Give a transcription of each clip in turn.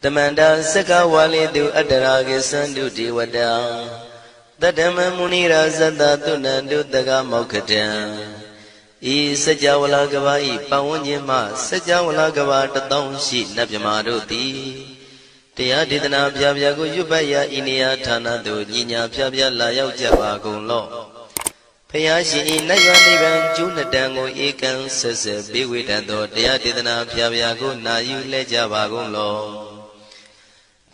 Tamanda Saka Wali do Adaragi Sandu Diwada Tadama Munira Zada Tunandu Daga Mokatan E Sajawala Gavai Pawanyama Sajawala Gavata Donshi Nabyamaroti Tia Didana Pyago Yubaya Inia Tanado Ninya Pyabya Layao Java Gonlo Payashi Nayanivan Junadango Ekan Sese Biwitando Tia Didana Pyago Nayu Lejava Gonlo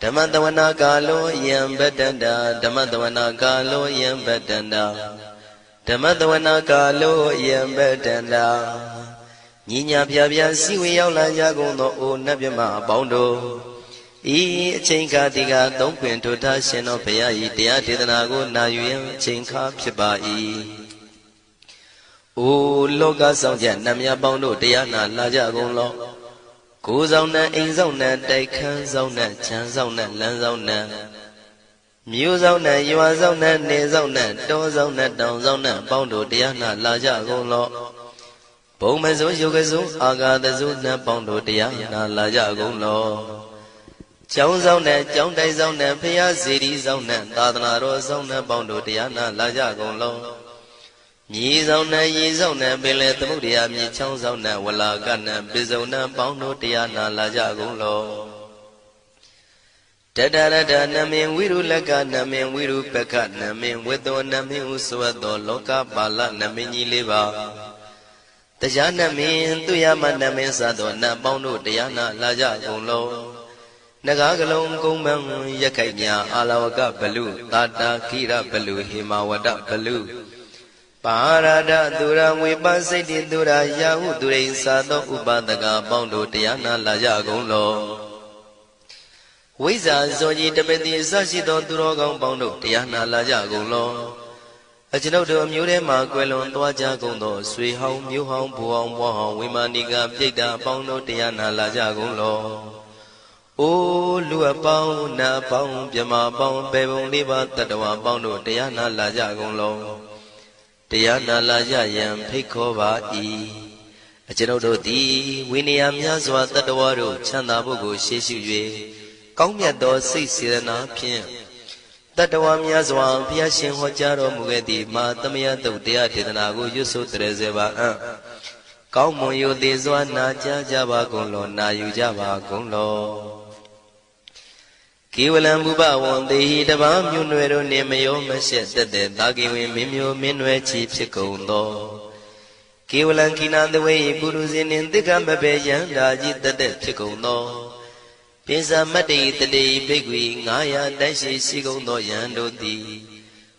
Dhammadawana Galo Yam Bedanda Dhammadawana Galo Yam Bedanda Dhammadawana Galo Yam Bedanda Ninya Pyabya Siwi Yaula Yagono O Nabyama Bondo E Chinka Diga Donquin to Tashino Payai Tia Didanago Nayuyan Chinka Pibai O Loga Songjan Namya Bondo Diana Laja Gonlo Go Zona, In Zona, Daikan Zona, Chan Zona, Lan Zona Mu Zona, Yua Zona, Ne Zona, Do Zona, Down Zona, Bondo Diana, Laja Golo Bomazo Yogazo, Aga the Zona, Bondo Diana, Laja Golo Chow Zona, John Day Zona, Pia City Zona, Tadanaro Zona, Bondo Diana, Laja Golo Yi Zona, Yi Zona, Billet Mudia, Mi Chow Zona, Walagana, Bizona, Bondo Diana, Laja Golo Dada Namin Wiru Laga, Namin Wiru Peka, Namin Wedo, Namin Uswado, Loka Bala, Namini Liva Tajana Min, Tuyama Namin Sado, Nabondo Diana, Laja Golo Nagagalong Gomang Yakanya, Alawaka Balu, Tata Kira Balu, Himawada Balu Parada Dura Wibasiti Dura Yahu Durain Sado Ubadaga Bondo Diana Laja Golo Wiza Zoji Debeti Sasito Durogang Bondo Diana Laja Golo Ajinodo Mure Maguelon Dwaja Gondo Sui Hong Mu Hong Buong Wong Wimaniga Pida Bondo Diana Laja Golo O Lua Pong Na Pong Pyama Pong Bebong Liba Tatawa Bondo Diana Laja Golo Diana Laja Yam Pikova E Ajinodo Di Winiam Yazwa Tatawaro Chanda Bogo Shishu Kaumyado Sisirana Pien Tatawam Yazwa Piashin Hojaro Mugedi Ma Tamia Dodia Tidanago Yusu Trezeva Kaumoyo de Zwana Java Gonlo Nayu Java Gonlo Kiwalam Buba won the Hidabam Yunero Nemayo Mashet the Dagiwi Mimio Minwe Chipsikondo Kiwalan Kinan the way Buruzin in the Gambabe Yandaji the dead Chikondo Pisa Mati the day Bigwi Naya Dashi Sigondo Yandodi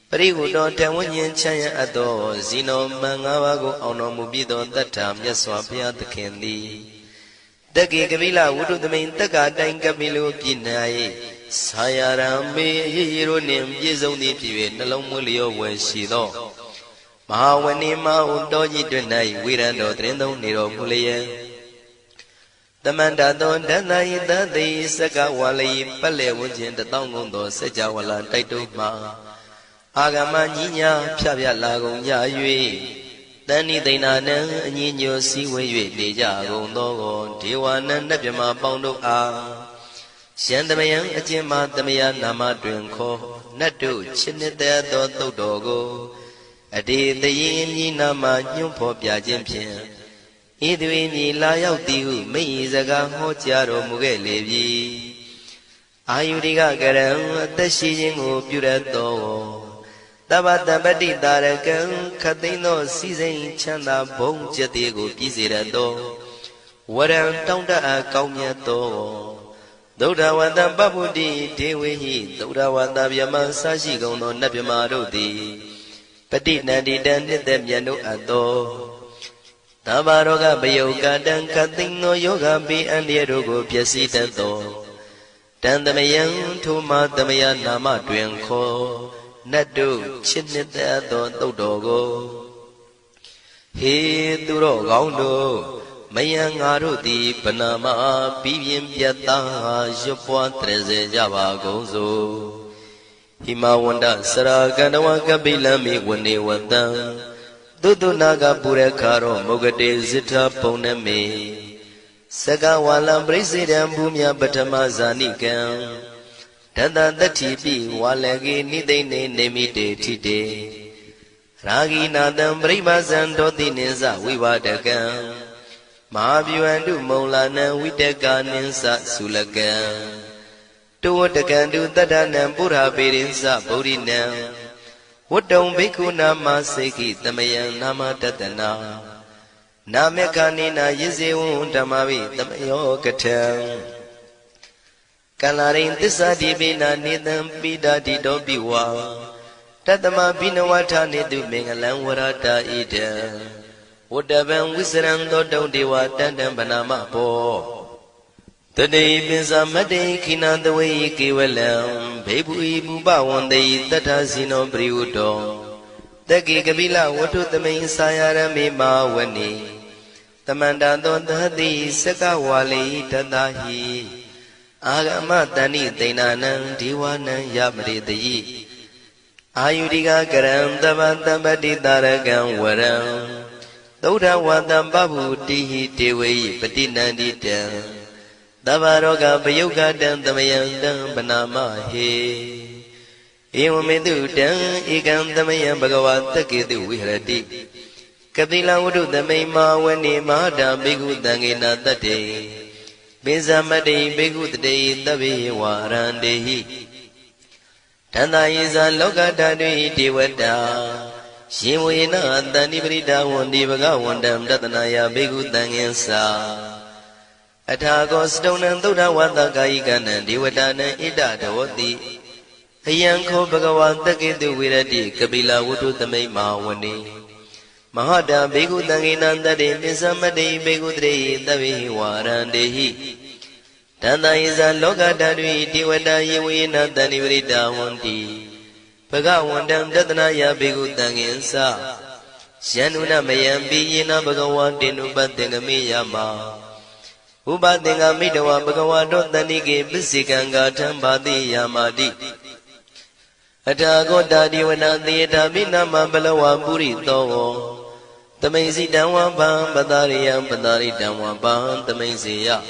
Parihudo Tawanyan Chaya Ado Zino Mangawago Ono Mubido that time Yaswapia the Kendi Dagi Gavila would do the main Taga Dangamilu Pinai Sayarambe Yironim Yizoni Pive Nalomulio when she do Mahawanima Undoji Dunai Wirando Trendo Niro Mulia The Mandadon Danai Dadi Sakawali Pale Wujin the Tongundo Sajawala Taituma Agama Nina Pia Lagon Yayui Dani Dinana Nino Siwe Deja Gondo Tiwana Napjama Bondo A Shandamayan Ajima Damaya Nama Drinko Nadu Chinita Do Dogo Adi the Yin Nama Nyumpo Piajin Pian Idwini Layao Tiu Me Zaga Hotiaro Mugelevi Ayuriga Garam Tashijin Purato Tabata Badi Darakan Katino Season Chanda Bong Jatigo Pizirado Waram Tonda Kaumiato Dodawanda Babudi Dewi Dodawanda Yama Sashi Gono Nabimarodi Petit Nadi Dandit them Yano Ado Tabaroga Bayoga Dan Katino Yoga Be and Yerogo Piasita Do Dandamayan Tuma Damaya Nama Dwenko Nadu Chinita Do Dogo He Duro Gaundo Mayang Arudi Panama Pivian Piata Jopua Treze Java Gozo Himawanda Saraganawa Kabilami Wani Wanda Dudu Naga Purekaro Mogade Zita Poname Sakawala President Bumya Batama Zanikam Tata Tatipi Walagi Nidene Nemite Tite Ragi Nadam Bribazan Doti Ninsa Vivadagam Mahavivandu Maulana Vitaka Ninsa Sulagam Tuwatakandu Tadanam Pura Birinsa Bodhinam Wadam Bhikkhuna Maseki Tamayam Nama Tatana Namekanina Yizewun Damavi Tamayo Katam Kalarin Tissa Divina Nidam Pida Dido Biwa Tatama Binawata Nidu Mengalam Warata Ida Wadavan Wisram Dodon Dewa Tandam Banama Po Today Bizamade Kina the way Kiwalam Babu Buba one day Tatasino Briudo Taki Kabila Watu the main Sayara Mima Wani Tamanda Don Hadi Sakawali Tadahi Agama Tani Tainanan Diwana Yabri the Yi Ayudiga Karam Tabanta Badi Daragam Waram Doda Wadam Babu Tihi Tewe Patinandi Dam Davaroga Bayoga Dam Damayandam Banama He Ewamedu Dam Igam Damayam Bhagavata Kedu Vihrati Kabila Udu Damayma Wani Mahada Bigu Dangina Tate Bizamade Bigu Day Davi Warandehi Tanda Iza Loga Dadu Diwada Shimwina Danibrida Wandi Baga Wandam Datanaya Bigu Dangensa Atago Stone and Duda Wanda Gaigan and Diwadana Ida Dawati Ayanko Bhagawan Takidu Virati Kabila Wutu Tamema Wani Mahada Bigu Danginanda de Misamade Bigu Dre Davi Warandehi Tanda Iza Loga Dadu Diwada Yewina Danibrida Wandi Bhagawandam Datanaya Bigu Dangensa Shanuna Mayambi Yina Bhagawan Dinu Batengami Yama Ubadenga Midawa Bhagawado Danige Bisikanga Tambadi Yamadi Atago Dadi Wanandi Tabina Mambalawa Buri Togo Tamaisi Dawa Bam Badariam Badari Dawa Bam Tamaisia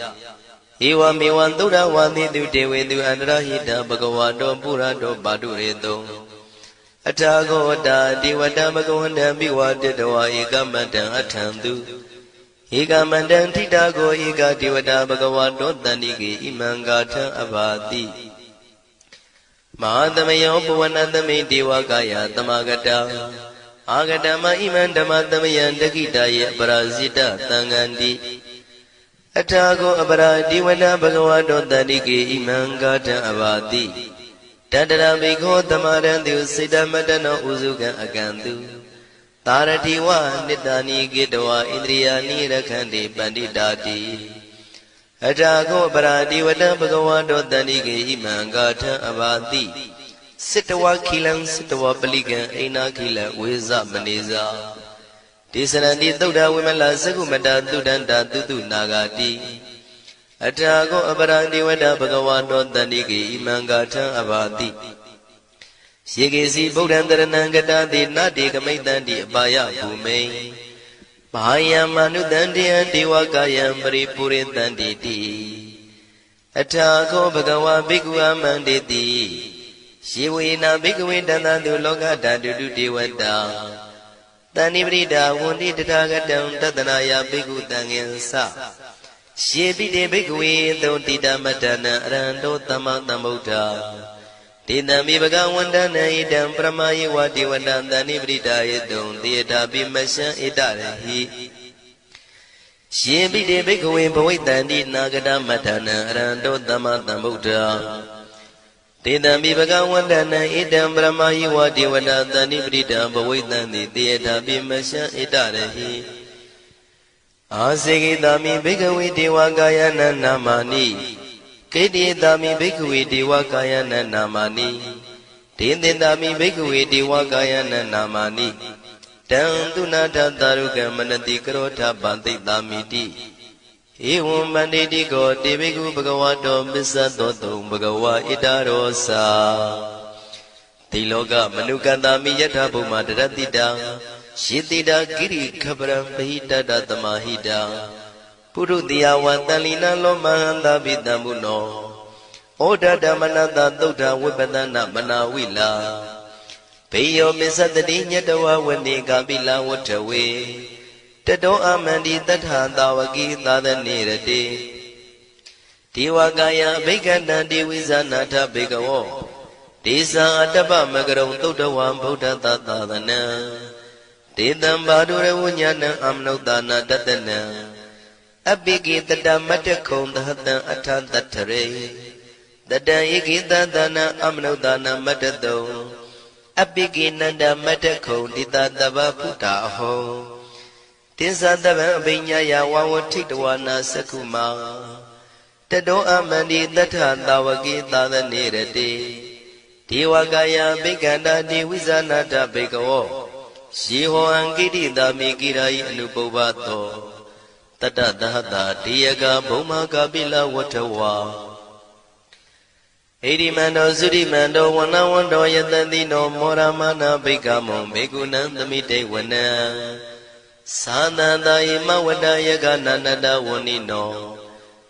Iwa Miwandura Wandi Dutewedu Andrahita Bhagawado Purado Baduredo Atago Dadi Wada Bhagawanda Biwa Dedawa Ikamatan Atandu Ega Mandan Titago Ega Divada Bhagavado Danigi Imangata Abadi Mahadamayo Puvanadami Divakaya Tamagata Agadama Imandamayan Dakitaya Brazita Tangandi Atago Abara Divada Bhagavado Danigi Imangata Abadi Tadara Biko Tamaran Sida Madana Uzuka Agandu Taratiwa Nidani Gidwa Indriyani Rakhandi Bandidati Atago Baradi Vada Bhagavado Danige Imangata Abadi Sitawa Kilan Sitawa Paligan Aina Kila Wiza Maniza Tisarandi Duda Wimala Sagumada Dudanda Dudu Nagati Atago Abarandi Vada Bhagavado Danige Imangata Abadi Shigesi Bodhandaranangata de Nadi Kamaitandi Abaya Bhume Mahaya Manu Dandi and Diwakayam Puripurintandi Atako Bhagawa Bhikwa Manditi Shiwina Bhikwa Danadu Loga Dandu Diwada Tanibrida Wundi Tatagatam Tatanaya Bhikkhu Tangensa Shibide Bhikwa Dotida Matana Rando Tamatamota Tidami Bhagawandana Idam Pramayi Wati Wadandani Brita Idum Theata Bimasha Idarahi Shibide Bhikkhave Bhavitandi Nagada Matana Rando Dhammatambuddha Tidami Bhagawandana Idam Pramayi Wati Wadandani Brita Bhavitandi Theata Bimasha Idarahi Asigidami Bhikkhave Devakayana Namani Kedi Dami Bhikkhave Devakayana Namani Tindindami Bhikkhave Devakayana Namani Tandunata Taruka Manati Karota Bandi Damiti Evam Banditi Go Devikhu Bhagavato Bisadoto Bhagava Idarosa Tiloka Manukandami Yatha Bhuma Daratita Shitida Giri Khabram Pahita Datamahita ပုရုတိယဝတန်လီနာလောမဟန္တာပိတံဘုနောဩဒဓမ္မနတသုဒ္ဓဝိပဒနာမနာဝိလာဘေယောမစ္စတတိညတဝဝနေကာပိလဝတ္ထဝေတတောအမန္တိတထသာဝကိသာသနေရတိဒေဝကာယအဘိက္ခတံဒေဝိဇာနာထဘေကဝောဒေဇာအတ္တပမကရုံသုဒ္ဓဝံဗုဒ္ဓသာသနံဒေတံဘာဒုရဝဉာဏံအမနုဿာနာတတနံအပိကိတတမတ္တခုံသဟတံအထတတ္ထရေတတံဧကိတသနာအမနုဿာနာမတ္တတုံအပိကိနန္ဒမတ္တခုံတိတတဗ္ဗဗုဒ္ဓအဟောတင်္ဆတဗံအဘိညာယဝဝထိတဝနာသက္ခုမာတတောအမန္တိတထသာဝကိသာသနေရတိဒေဝကာယဘိက္ခန္တာဒေဝိဇာနာတဘေကဝောယေဟောအံကိတိတာမိကိရာယအနုပုဗ္ဗသောတတသဟတာဒေယကဘုံမကာပိလဝတ္ထဝါဣရိမန္တောသုရိမန္တောဝနဝန္တောယတတိနောမောရမနာဘိက္ခမောဘေကုဏံသမိတေဝနံသာသန္တာယမဝတ္တယကနန္တဝဏိနော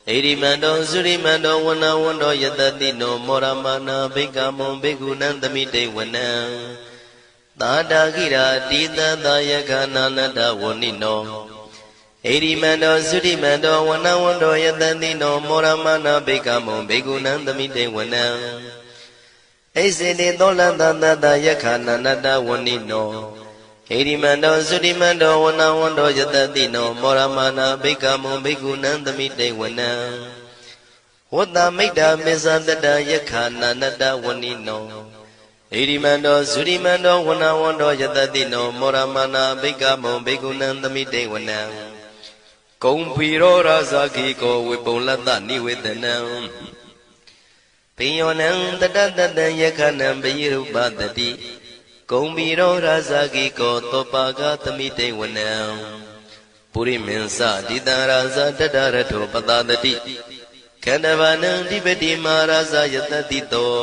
ဣရိမန္တောသုရိမန္တောဝနဝန္တောယတတိနောမောရမနာဘိက္ခမောဘေကုဏံသမိတေဝနံသာတာခိရာတိတသယကနန္တဝဏိနောဣရိမန္တောသုရိမန္တောဝနဝန္တောယတတိနောမောရမနာဘိက္ခမောဘေကုဏံသမိတေဝနံဣစေတိသောလတသတယခနန္တဝဏိနောဣရိမန္တောသုရိမန္တောဝနဝန္တောယတတိနောမောရမနာဘိက္ခမောဘေကုဏံသမိတေဝနံဝတ္တမိတ္တာမေဇတတယခနန္တဝဏိနောဣရိမန္တောသုရိမန္တောဝနဝန္တောယတတိနောမောရမနာဘိက္ခမောဘေကုဏံသမိတေဝနံကုံဖီရောရာဇာခိကောဝေပုံလတ္တနိဝေဒနံပိယောနံတတတတံယခနံပယိရုပတတိကုံဖီရောရာဇာခိကောသောပါကသမိတေဝနံပုရိမင်းစတိတံရာဇာတတရထောပတတတိခန္ဓဗာနံဓိပတိမာရာဇာယတတိတော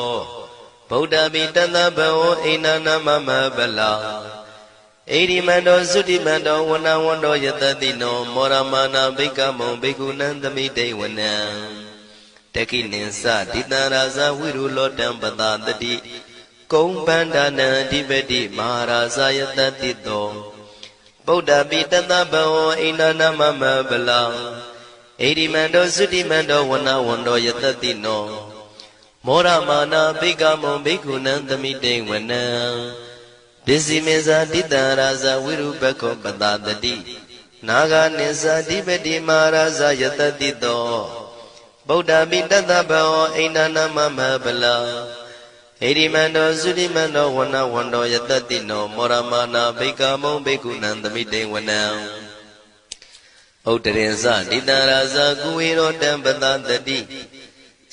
ဗုဒ္ဓပိတသဗ္ဗဝဣန္ဒနာမမဗလာဣရိမန္တောသုတိမန္တောဝနဝန္တောယတတိနောမောရမနာဘိက္ခမောဘေကုဏံသမိတေဝနံတခိနိသတိတံရာဇဝိရုလောတံပတတတိကုံပန္ဒနံအဓိပတိမဟာရာဇယတတိတောဗုဒ္ဓပိတသဗ္ဗဝဣန္ဒနာမမဗလာဣရိမန္တောသုတိမန္တောဝနဝန္တောယတတိနောမောရမနာဘိက္ခမောဘေကုဏံသမိတေဝနံပစ္စည်းမေဇာတိတံရာဇဝိရုပခောပတတတိနာဂနိသဓိပတိမဟာရာဇယတတိတောဗုဒ္ဓပိတသဗ္ဗဝဣန္ဒနာမမဗလာဣရိမန္တောသုတိမန္တောဝနဝန္တောယတတိနောမောရမနာဘိက္ခမောဘေကုဏံသမိတေဝနံဥတ္တရင်စတိတံရာဇကုဝေရောတံပတတတိ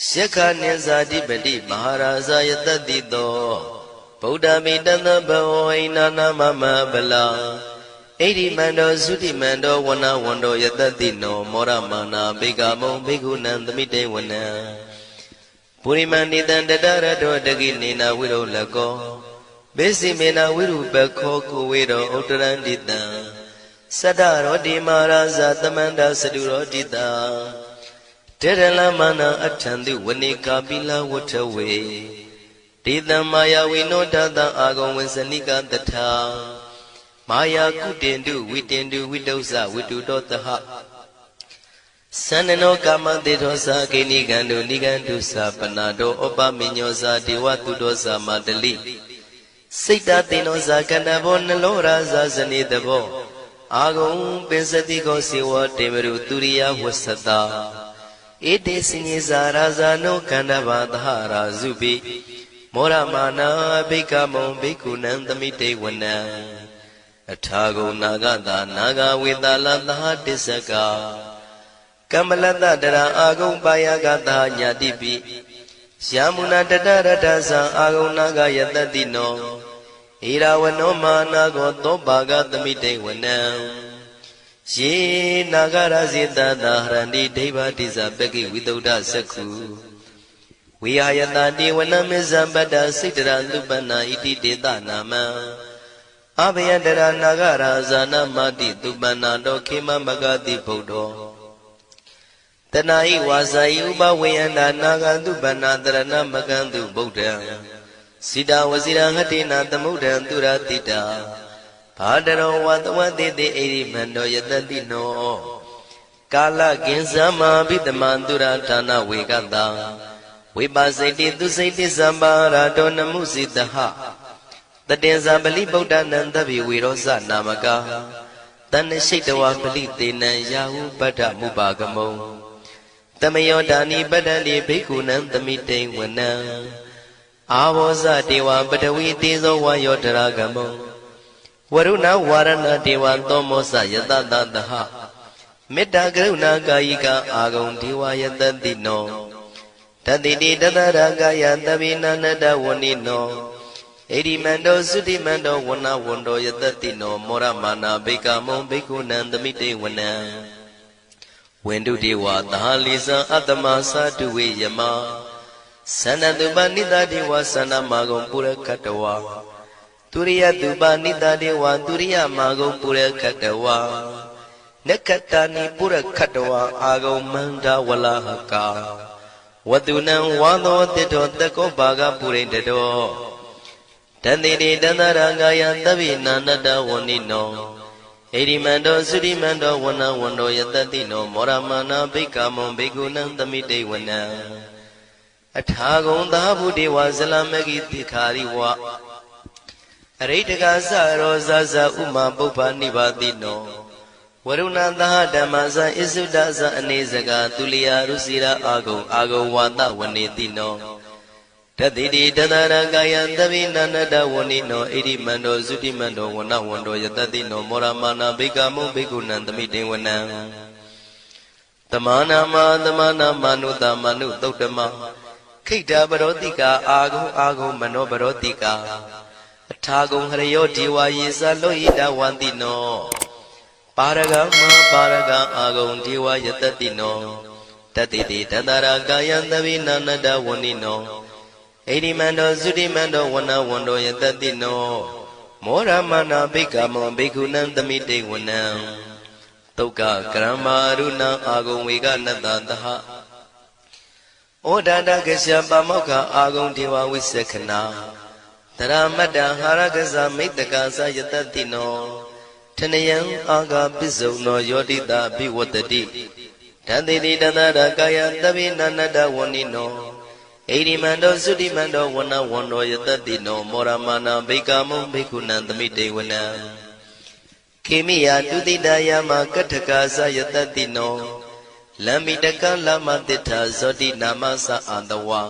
ယက္ခနိသဓိပတိမဟာရာဇယတတိတောဗုဒ္ဓမိတသဗ္ဗဝဣန္ဒနာမမဗလာဣရိမန္တောသုတိမန္တောဝနဝန္တောယတတိနောမောရမနာဘိက္ခမောဘေကုဏံသမိတေဝနံပုရိမန္တိတံတတရတောတကိနေနာဝိရုလကောဘေစီမေနာဝိရုပခောကုဝေရောဥတ္တရန္တိတံသတ္တရောတိမာရာဇသမန္တသတုရောတိတာတေရလမနာအထံတိဝနေကာပိလဝတ္ထဝေဒေတံမာယာဝိနောဒတံအာဂုံဝေစနိကတထာမာယာကုတင်တုဝိတင်တုဝိတုဇဝိတုတောတဟသန္နနောကာမတေသောသာကိနိကံတုနိကံတုသာပနာတောဩပမိညောသာဒေဝတုတောသာမတလိစိတ်တသေနောသာကန္တဘောနလောရာဇာဇနိတဘောအာဂုံပင်စတိကောစေဝတေမရုသူရိယဝဆတာဧတေစိညေဇာရာဇာနောကန္တဘာသဟရာဇုပိမောရမနာဘိက္ခမောဘေကုဏံသမိတေဝနံအထာဂုံနာဂတာနာဂဝေတာလသဟတစ္စကကမ္မလတ္တတရအာဂုံပါယကတာညာတိပိယမုနာတတရတ္ထသံအာဂုံနာဂယတတိနောဣရာဝနောမာနာကောသောဘာဂသမိတေဝနံယေနာဂရဇေတတာဟရန္တိဒိဗ္ဗတိဇပကိဝိတုဒ္ဓသက္ခုဝိဟာယတတိဝနမေဇံပတ္တစိတ္တရသုပနာဣတိတေတနာမံအဘယတရနာဂရာဇာနာမတိသုပနာတောခေမမဂတိဗုဒ္ဓော တဏှာဤဝါစာဤဥပဝေယန္တာနာဂတုပနာတရဏမကံတုဗုဒ္ဓံစိတဝစီရဟတိနာသမုဒ္ဒံသူရတိတာဘာတရောဝတဝတိတိဣရိမန္တောယတတိနောကာလကင်္စမဘိတမံသူရဌာနဝေကတံဝိပါစိတိသူစိတိသမ္ပါရာတောနမှုစိတဟတတေဇာပလိဗုဒ္ဓနံသဗ္ဗေဝေရောဇနာမကာတဏ္ဏရှိတဝပလိတေနံယာဟုပတ္ထမုပါကမုံတမယောဒာနိပတ္တတိဘိက္ခုနံသမိတိဝနံအာဘောဇတေဝပတဝီတေဇောဝါယောတရာကမုံဝရုဏဝါရဏတေဝသောမောဇယတတတဟမေတ္တာကရုဏာကာယိကအာဂုံဒေဝယတတိနောတတိတိတတရာကာယသဗ္ဗေနန္တဝဏိနောဣရိမန္တောသုတိမန္တောဝနဝန္တောယတတိနောမောရမာနာဘိကမုံဘိက္ခုနံသမိတေဝနံဝန္တုတေဝသဟလိဇံအတ္တမသတုဝေယမသန္တတုပနိတတေဝသန္တမာဂုံပုရခတဝါទុរិយតុបនិតាទេវទុរិយមាဂုံပုရခတဝါနက္ခတာနိပုရခတဝါအာဂုံမန္တဝလဟကာဝတုနံဝါသောတိတောတကောဘာဂပုရိတတောတန္တိတိတန္တရာဂာယသဗ္ဗေနန္တဝဏိနောဣရိမန္တောသုရိမန္တောဝနဝန္တောယတတိနောမောရမနာဘိက္ခမုံဘိက္ခုနံသမိတေဝနံအထာဂုံသာဗုဒေဝဇလမဂိတိခာရိဝအရိတကသရောဇဇဥမာပုပ္ပနိဗ္ဗာတိနောဝရုဏသဟဓမ္မဇဣစုဒဇအနေစကသူလျာရုစီရာအာဂုံဝါဒဝနေတိနောတတိတိတတရကာယသဗ္ဗေနန္တဝဏိနောဣရိမန္တောသုတိမန္တောဝနဝန္တောယတတိနောမောရမာနာဘိကမုံဘိက္ခုနံသမိတေဝနံတမနာမနုတမနုသုတ်တမခိတ္တပရောတိကာအာဂုံမနောပရောတိကာအထာဂုံဟရယောဒေဝယေသလောဟိတဝန္တိနောပါရဂမပါရဂအာဂုံဒေဝယတတိနောတတိတိတတရာကာယသဗ္ဗေနန္တဝဏိနောဣရိမန္တောသုတိမန္တောဝနဝန္တောယတတိနောမောရမနာဘိက္ခမောဘိက္ခုနံသမိတေဝနံသုက္ကကရမရုဏအာဂုံဝေကနတသဟဩဒန္တကရှပမောက္ခအာဂုံဒေဝဝိသက္ခဏာတရမတ္တဟာရကဇမိတ္တကာသယတတိနောထနယံအာဂပစ္စုံနောယောတိတာဘိဝတ္တိတန္တိတိတတရကာယသဗ္ဗေနန္တဝဏိနောဣရိမန္တောသုတိမန္တောဝနဝန္တောယတတိနောမောရမာနာဘိကမုံဘိက္ခုနံသမိတေဝနံခေမိယတုတိတယမကထကာသယတတိနောလမ္မိတကလမတိထာဇောတိနာမသအာတဝါ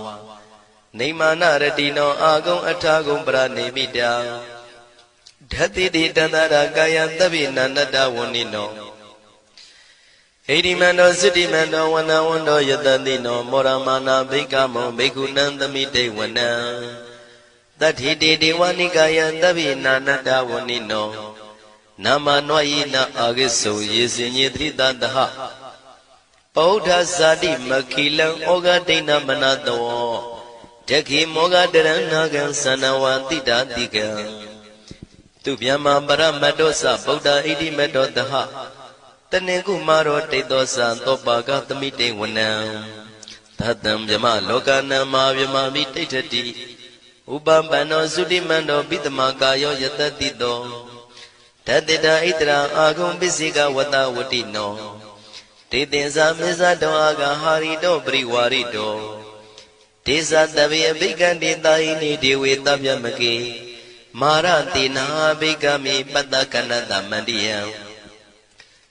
နေမာနရတိနောအာဂုံအထာဂုံပရနေမိတာဓတိတိတတရာကာယသဗ္ဗေနန္တဝဏိနောဣရိမန္တောသုတိမန္တောဝနဝန္တောယတတိနောမောရမာနာဘိက္ခမောဘိက္ခုနံသမိတေဝနံတတိတိဒေဝနိကာယသဗ္ဗေနန္တဝဏိနောနာမနွာယိနအာဂိစုံယေစင်ညေတိတတဟပောဓဇာတိမခိလံဩဃဒိဏမနတောတခိမောဂတရဏကံသနဝတိတာတိကံသူဗျမပရမတ္တောသဗုဒ္ဓဣတိမတ္တောတဟတနေကုမာရောတိတောသသောပါကသမိတေဝနံသတံဗျမလောကနံမာဗျမမိတိဋ္ဌတိဥပပန္နောသုတိမန္တောပိတမကာယောယတတိတောတတိတာဣတရာအာဂုံပစ္စေကဝတဝတိနောတေသင်္ဇာမေဇတောအာဂဟာရိတောပရိဝါရိတောဒေသတဗေအဘိကံတေတာဟိနိဒေဝေတဗျမကေမာရတိနာဘိကမိပတ္တကနတမန္တိယံ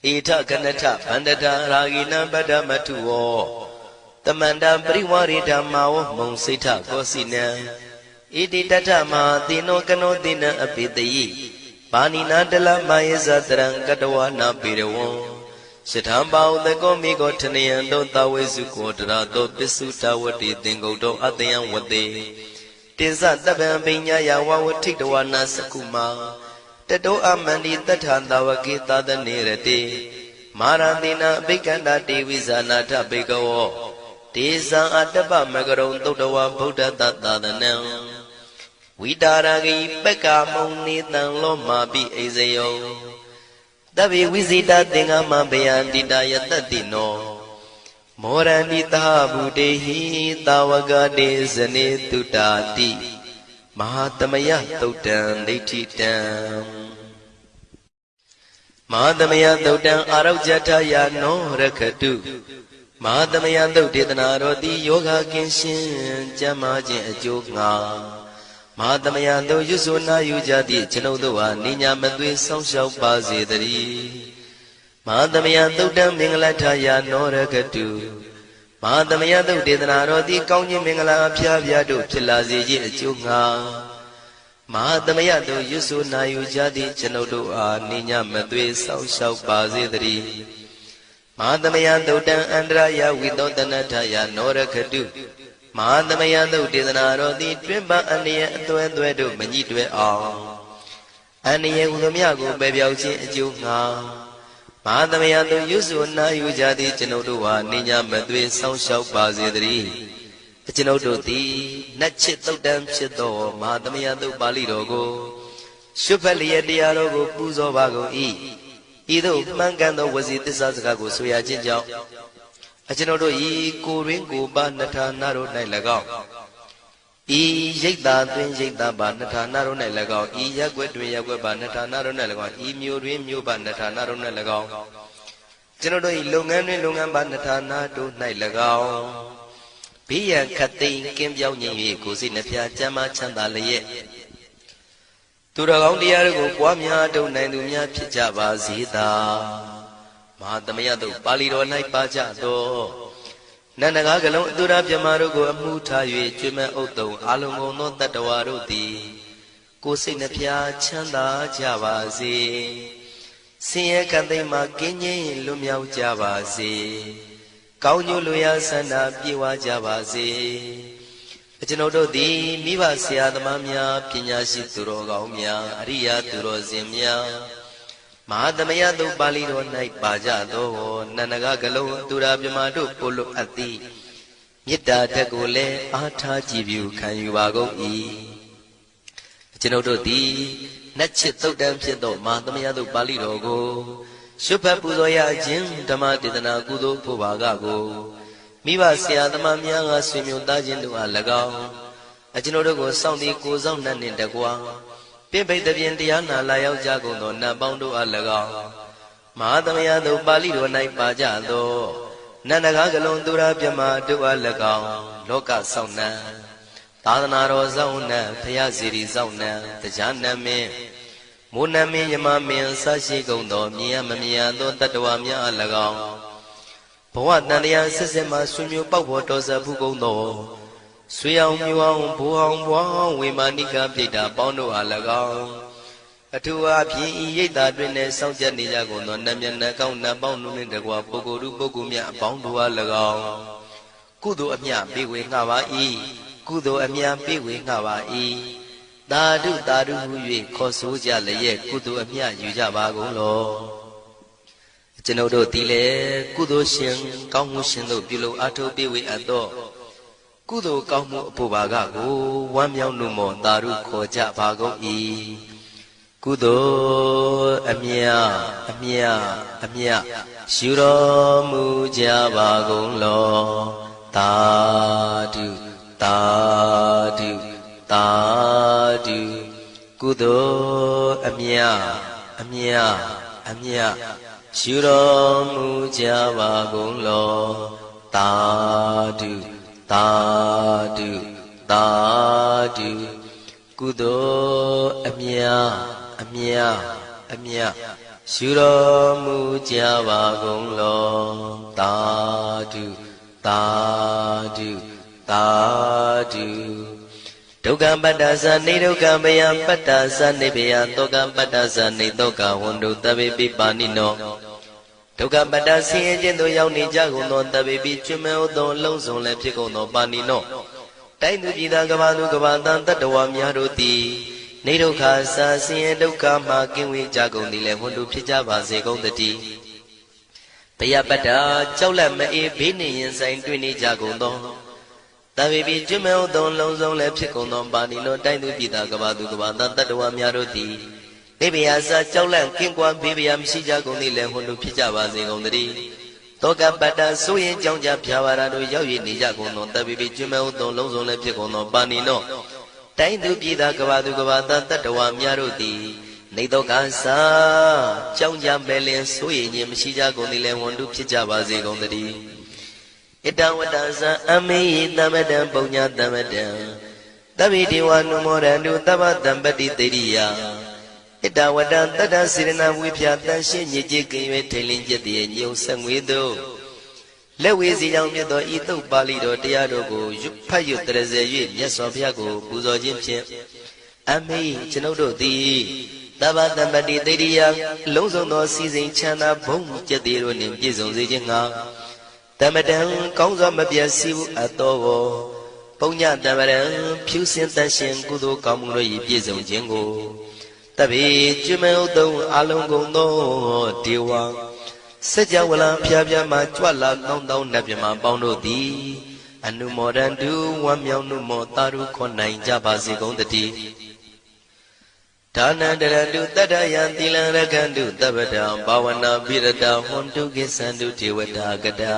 ဣထကနထဗန္တတာရာဂိနံပတ္တမထုဝောတမန္တပရိဝါရိဓမ္မာဝမုံစိဋ္ဌကောစီနံဣတိတထမဟာတိနောကနောတိနံအပိတယိပါဏိနာတလမယေဇတရံကတဝနာပေရဝံစထံပါဥတကောမိကောထနယံတောတဝေစုကောတရာတောပစ္စုတဝတိသင်္ကုတ်တောအတယံဝတေတေဇတပံပညာယဝဝထိတဝနာစကုမာတတောအမန္တိတထံတဝကေသဒနေရတေမာရတိနာအဘိကန္တာတေဝိဇာနာထဘေကဝောတေဇံအတ္တပမကရုံသုတ္တဝဗုဒ္ဓတသာသနံဝိတာရဂိပက္ခမုံနေတံလောမာပိအိဇယောတဗ္ဗေဝိဇိတသင်္ဃမဘယန္တိတယတတိနော မောရဏိတာဗုတေဟိတာဝကတေဇနေတုတာတိမဟာသမယသုတ်တံဒိဋ္ဌိတံမဟာသမယသုတ်တံအာရောဇထယာနောရခတုမဟာသမယသုတ်ဒေသနာတော်သည်ယောဂကင်းရှင်းကျမ်းမာခြင်းအကျိုးငှာမဟာသမယသုတ်ရွဆိုနာယူကြသည့်ကျွန်ုပ်တို့ဟာနိညာမသွေဆောင်းလျှောက်ပါစေတည်းမဟာသမယသုတ်တံမင်္ဂလထယာနောရခတုမဟာသမယသုတ်ဒေသနာတော်သည်ကောင်းခြင်းမင်္ဂလာအဖျားဖျားတို့ဖြစ်လာစေခြင်းအကျိုးငှာမဟာသမယသုတ်ရွဆိုနာယူကြသည့်ကျွန်ုပ်တို့အားနိညာမသွေဆောင်းလျှောက်ပါစေတည်းမဟာသမယသုတ်တံအန္တရာယဝိသောတနထယာနောရခတုမဟာသမယသုတ်ဒေသနာတော်သည်တွင်ပအန္တရာယ်အသွဲသွဲတို့မညှိတွဲအောင်အန္တရာယ်ဟူသည်များကိုပယ်ပြောက်ခြင်းအကျိုးငှာမဟာသမယသုတ်ရွဆိုနာယူကြသည့်ကျွန်ုပ်တို့ဟာနိညာမသွေဆောင်းလျှောက်ပါစေတည်းကျွန်ုပ်တို့သည်နတ်ချစ်သုတ်တံဖြစ်သောမဟာသမယသုတ်ပါဠိတော်ကိုရှုဖတ်လျက်တရားတော်ကိုပူဇော်ပါကုန်၏ဤသို့မှန်ကန်သောဝစီသစ္စာစကားကိုဆိုရခြင်းကြောင့်ကျွန်ုပ်တို့ဤကိုရင်းကိုပါနှထာနာတို့၌၎င်းဤရိတ်တာတွင်ရိတ်တာပါနှထာနာတို့၌၎င်းဤရက်ွက်တွင်ရက်ွက်ပါနှထာနာတို့၌၎င်းဤမြို့တွင်မြို့ပါနှထာနာတို့၌၎င်းကျွန်ုပ်တို့ဤလုပ်ငန်းတွင်လုပ်ငန်းပါနှထာနာတို့၌၎င်းဘေးရန်ခတ်သိမ်းကင်းပြောင်းခြင်း၍ကိုယ်စိတ်နှဖျားကျမ်းမာချမ်းသာလျက်သူတော်ကောင်းတရားတို့ကိုပွားများထုတ်နိုင်သူများဖြစ်ကြပါစေသာမဟာသမယသုတ်ပါဠိတော်၌ပါကြသောနန္ဒကားကလုံးအတုရပြမတို့ကိုအမှုထား၍ကျွေးမဲ့ဥတုံအာလုံကုန်သောတတ္တဝါတို့သည်ကိုယ်စိတ်နှဖျားချမ်းသာကြပါစေဆင်းရဲကံသိမ်းမှကင်းငြိမ်းလွတ်မြောက်ကြပါစေကောင်းကျိုးလိုရာဆန္ဒပြေဝကြပါစေကျွန်ုပ်တို့သည်မိဘဆရာသမားများပညာရှိသူတော်ကောင်းများအရိယာသူတော်စင်များမဟာသမယသုတ်ပါဠိတော်၌ပါကြသောနန္ဒကကလုံးသူရာပြမတို့ကိုလိုအပ်သည်မေတ္တာဓာတ်ကိုလည်းအားထားကြည်ပြုခံယူပါကုန်၏ကျွန်ုပ်တို့သည်နတ်ချစ်သုတ်တံဖြစ်သောမဟာသမယသုတ်ပါဠိတော်ကိုရှုဖတ်ပူဇော်ရခြင်းဓမ္မဒေသနာကုသိုလ်ဖို့ပါကကိုမိဘဆရာသမားများကဆွေမျိုးသားချင်းတို့အား၎င်းကျွန်ုပ်တို့ကိုစောင့်တည်ကိုစောင့်နှံ့နှင့်တကွာပြိပိတ်တပြင်တရားနာလာရောက်ကြကုန်သောနတ်ပေါင်းတို့အား၎င်းမဟာသမယသုတ်ပါဠိတော်၌ပါကြသောနန္ဒကားကလုံးသူရာပြမတို့အား၎င်းလောကဆောင်နှံသာသနာတော်ဆောင်နှံဘုရားစီရီဆောင်နှံတရားနမင်းမိုးနမင်းယမမင်းဆရှိကုန်သောမြင်ရမမြင်ရသောတတ္တဝါများအား၎င်းဘဝတန်တရားဆက်ဆက်မှဆွေမျိုးပေါက်ဖို့တော်စပ်ဘူးကုန်သောဆွေအောင်မျိုးအောင်ဘိုးအောင်ဘွားအောင်ဝေမာနိကပြိတ္တာပေါင်းတို့အား၎င်းအထူးအားဖြင့်ဤရိတ်တာတွင်နဲ့စောင့်ကြနေကြကုန်သောနတ်မြတ်နတ်ကောင်းနတ်ပေါင်းတို့နှင့်တကွာပုဂ္ဂိုလ်တို့ပုဂ္ဂိုလ်များအပေါင်းတို့အား၎င်းကုသိုလ်အမြပေးဝေငှပါ၏ကုသိုလ်အမြပေးဝေငှပါ၏သာဓုသာဓုဟု၍ခေါ်ဆိုကြလျက်ကုသိုလ်အမြယူကြပါကုန်လောကျွန်ုပ်တို့သည်လည်းကုသိုလ်ရှင်ကောင်းမှုရှင်တို့ပြုလို့အထောပေးဝေအပ်သောကုသိုလ်ကောင်းမှုအဖို့ပါကကိုဝမ်းမြောက်နှုမောသာဓုခေါ်ကြပါကုန်၏ကုသိုလ်အမြယူတော်မူကြပါကုန်လောသာဓုသာဓုသာဓုကုသိုလ်အမြယူတော်မူကြပါကုန်လောသာဓုသာဓုသာဓုကုသိုလ်အမြယူတော်မူကြပါကုန်လောသာဓုသာဓုသာဓုဒုက္ခပတ္တသနေဒုက္ခမယပတ္တသနေဘယတောကပတ္တသနေတောကဝန္တုတဗေပိပါဏိနောဒုက္ခပတ္တဆင်းရဲခြင်းသို့ရောက်နေကြကုန်သောတဗေပိကျွမဲဥသောလုံးစုံလည်းဖြစ်ကုန်သောပါဏိနောတိုင်းသူပြည်သားကဘာသူကဘာတန်တတ္တဝါများတို့သည်နေဒုက္ခစာဆင်းရဲဒုက္ခမှကင်းဝေးကြကုန်သည်လည်းဝန္တုဖြစ်ကြပါစေကုန်သတည်းဘယပတ္တကြောက်လန့်မအေးဘေးနှင့်ရင်ဆိုင်တွေ့နေကြကုန်သောတဗေပိကျွမဲဥသောလုံးစုံလည်းဖြစ်ကုန်သောပါဏိနောတိုင်းသူပြည်သားကဘာသူကဘာတန်တတ္တဝါများတို့သည်နေဘယစာကြောက်လန့်ကင်းကွာဘေးဘယမရှိကြကုန်သည်လည်းဝန္တုဖြစ်ကြပါစေကုန်သတည်း တောကပတ္တဆိုရင်ကြောင့်ကြဖြာပါရတို့ရောက်ရည်နေကြကုန်သောတပိပိကျွမဲဥသောလုံးစုံလည်းဖြစ်ကုန်သောပါဏိနောတိုင်းသူပြည်သားကဘာသူကဘာသားတတ္တဝါများတို့သည်နေတော့ကစားကြောင့်ကြမဲ့လင်ဆိုရင်ခြင်းမရှိကြကုန်သည်လည်းဝန်တုဖြစ်ကြပါစေကုန်သတည်းဣတဝတ္တဇံအမေယသမတံပုံညာသမတံတပိတိဝနုမောရန္တုသဗ္ဗတံပတိတေရိယဣတဝတ္တတတ္တစေရနာဝိဖြာတန်ရှင်းညစ်ကြေးကင်၍ထိန်လင်းကျက်တည်းညုံဆက်ငွေတို့လက်ဝေစီကြောင့်မြတ်သောဤသုတ်ပါဠိတော်တရားတို့ကိုဖတ်ရွတ်တရစေ၍မြတ်စွာဘုရားကိုပူဇော်ခြင်းဖြင့်အမေကျွန်ုပ်တို့သည်သဗ္ဗတံပတိတေရိယလုံးစုံသောစီစဉ်ချမ်းသာဘုံကျက်တည်းတို့နှင့်ပြည့်စုံစေခြင်းငှာတမတံကောင်းစွာမပြတ်စီဘူးအတော်ကိုပုံညတမရံဖြူစင်တန်ရှင်ကုသိုလ်ကောင်းမှုတို့၏ပြည့်စုံခြင်းကိုတပိကျွမဲဥသုံးအလုံးကုန်သောဒေဝစัจ java လံဖျားဖျားမှကြွလာကောင်းသောနတ်မြမပေါင်းတို့သည်အနုမောဒန္တုဝမ်းမြောက်နုမောတာရုခွန်နိုင်ကြပါစေကုန်တည်းဒါနန္တရတုတတ္တယံသီလံရကန္တုတပ္ပတံဘာဝနာပိရတဟွန်တုကိသန္တုဒေဝတာကတာ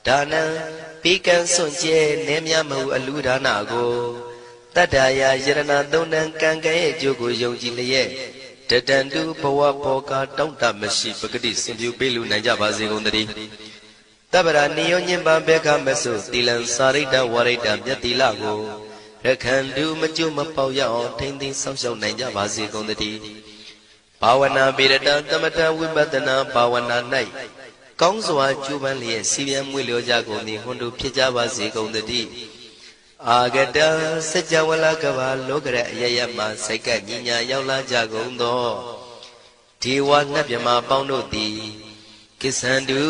ဒါနံပိကံစွန့်ကျဲနေမြမဟုအလူဒါနကိုတတ္တယာယရဏသုံးတန်ကံကံရဲ့အကျိုးကိုယုံကြည်လျက်တတန္တုဘဝဘောကတောင့်တမရှိပဂတိစင်ပြူပေးလူနိုင်ကြပါစေကုန်သတည်းတပ္ပရာနိယောညင်ပံဘေခမဆုသီလံစာရိတ္တဝရိတ္တမြတ်သီလကိုရခန္တုမကျွမပေါရအောင်ထိမ့်သိမ်းဆောက်ရှောက်နိုင်ကြပါစေကုန်သတည်းဘာဝနာပိရတံသမထဝိပဿနာဘာဝနာ၌ကောင်းစွာကျူးပန်းလျက်စီပြန်မွေလျောကြကုန်သည်ဟွန်တို့ဖြစ်ကြပါစေကုန်သတည်းအာဂတစัจ java လကဘာလောကရအယယမှစိတ်ကညညာရောက်လာကြကုန်သောဒေဝနတ်မြမပေါင်းတို့သည်ကိသန္တု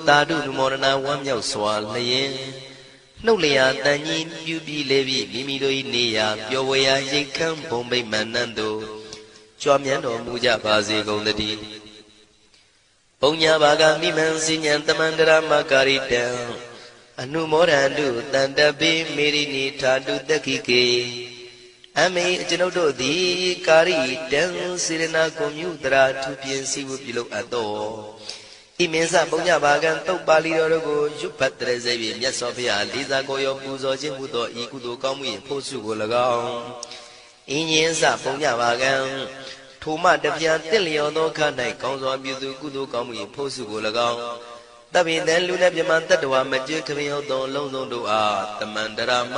သာဓုနုမောဒနာဝမ်းမြောက်စွာလျင်နှုတ်လျာတန်ကြီးပြုပြီးလေပြီးမိမိတို့၏နေရာပျော်ဝေရာရိတ်ခမ်းဘုံဗိမာန်နှံတို့ကြွမြန်းတော်မူကြပါစေကုန်သတည်းပုံညာဘာကမိမံစိညာတမန္တရမကာရိတံအနုမောဒန္တုတန္တပိမေရိနိထာတုတက္ခိကေအမေကျွန်ုပ်တို့သည်ကာရိတံစေရနာကွန်မြူတရာထူပြင်းစီဝပြုလုပ်အပ်သောဤမင်းစပုံညဘာကံတုတ်ပါဠိတော်တို့ကိုရွတ်ဖတ်တရစေပြီးမြတ်စွာဘုရားလေးစားကိုရောပူဇော်ခြင်းမှုသောဤကုသိုလ်ကောင်းမှု၏ဖို့စုကို၎င်းဤညင်းစပုံညဘာကံထိုမှတပြားတစ်လျော်သောခ၌ကောင်းစွာပြုသူကုသိုလ်ကောင်းမှု၏ဖို့စုကို၎င်းတပိတံလူနဲ့ပြမတတ္တဝါမကျွေးခမင်းဟုတ်သောလုံးစုံတို့အားတမန္တရာမ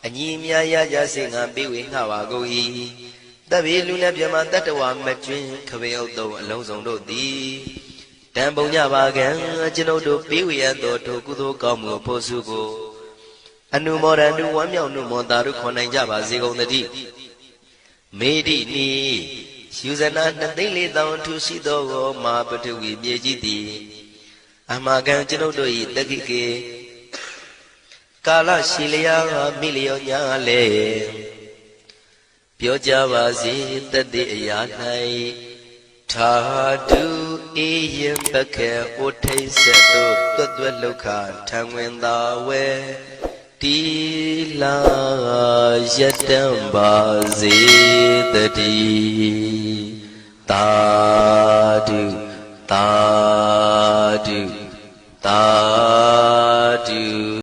အညီမြာရကြစေငါပေးဝေငှပါကုန်၏တပိလူနဲ့ပြမတတ္တဝါမကျွေးခမင်းဟုတ်သောအလုံးစုံတို့သည်တံပုံညပါကံကျွန်ုပ်တို့ပေးဝေရသောထိုကုသိုလ်ကောင်းမှုဖို့စုကိုအနုမောဒန္တုဝမ်းမြောက်နုမောတာတို့ခွန်နိုင်ကြပါစေကုန်သတည်းမေတိနီယူဇနာ2,400,000ထူရှိသောမဟာပထဝီမြေကြီးသည်အမှားကံကျွန်ုပ်တို့၏တက္ခိကေကာလရှိလျာမိလျောညာလေပြောကြပါစေတတိအရာ၌ထာတုအေယံပခေဥထိစ္ဆတုတွတ်တွတ်လုခထံဝင်သာဝဲတိလာယတံပါစေတတိသာဓုသာ